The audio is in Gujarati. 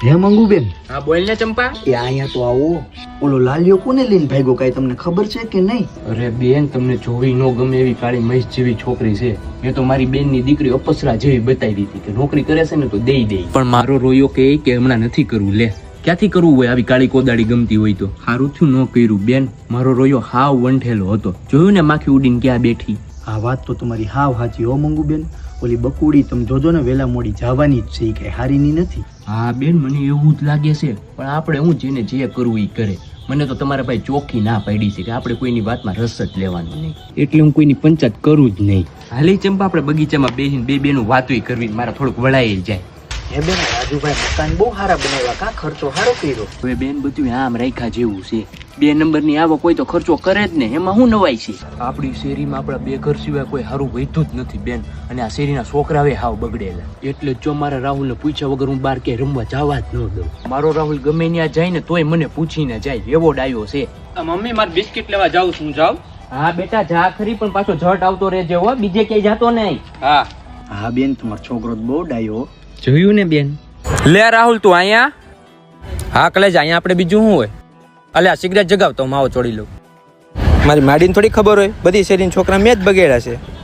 હે મંગુબેન, હા બોલ ને ચંપા. એ અહીંયા તો આવો. ઓલો લાલિયો કોને લઈને ભાગ્યો કાંઈ તમને ખબર છે કે નહીં? અરે બેન, તમને જોવી ન ગમે એવી કાળી મહીસ જેવી છોકરી છે. મેં તો મારી બેન ની દીકરી અપસરા જેવી બતાવી દીધી કે નોકરી કરે છે ને તો દઈ દે. પણ મારો રોયો કે હમણાં નથી કરવું. લે ક્યાંથી કરવું હોય આવી કાળી કોદાળી ગમતી હોય તો? હારું થયું ન કર્યું બેન. મારો રોયો હાવ વંઠેલો હતો. જોયું ને માખી ઉડીને ક્યાં બેઠી. આ વાત તો તમારી હાવ સાચી હો મંગુબેન. ઓલી બકુડી તમે જોજો ને વેલા મોડી જવાની જ છે, એ કઈ હારીની નથી. હા બેન, મને એવું જ લાગે છે. પણ આપણે હું જેને જે કરવું એ કરે. મને તો તમારા ભાઈ ચોખ્ખી ના પાડી છે કે આપણે કોઈની વાતમાં રસ જ લેવાનો નહીં, એટલે હું કોઈની પંચાયત કરું જ નહીં. હાલી ચંપા, આપણે બગીચામાં બેસીને બે બેનું વાતોય કરવી, મારા થોડુંક વળાઈ જાય. હે બેન, રાજુભાઈ મકાન બહુ સારા બનાવ્યા, કા ખર્ચો સારો કર્યો. હવે બેન બધું આમ રાખ્યા જેવું છે. 2 નંબરની આવક હોય તો ખર્ચો કરે જ ને, એમાં શું નવાઈ છે? આપણી શેરીમાં આપણા 2 ઘર સિવાય કોઈ સારું વહેતું જ નથી બેન. અને આ શેરીના છોકરાવે હાવ બગડેલા. એટલે જો મારા રાહુલને પૂછ્યા વગર હું બહાર ક્યાંય રમવા જવા જ ન દઉં. મારો રાહુલ ગમે ત્યાં જાય ને તોય મને પૂછીને જાય, એવો ડાયો છે. મમ્મી, મારે બિસ્કિટ લેવા જાઉં છું, જાઉં? હા બેટા જા ખરી, પણ પાછો ઝટ આવતો રહેજે હો, બીજે ક્યાંય જાતો નહીં. હા હા બેન, તમારો છોકરો તો બહુ ડાયો. જોયું ને બેન. લે રાહુલ, તું અહીંયા? હા કલેજ, અહીંયા આપણે બીજું શું હોય? અલે આ સિગરેટ જગાવતો માવો છોડી લઉં. મારી માડીને થોડી ખબર હોય, બધી શેરીના છોકરા મેં જ બગેડા છે.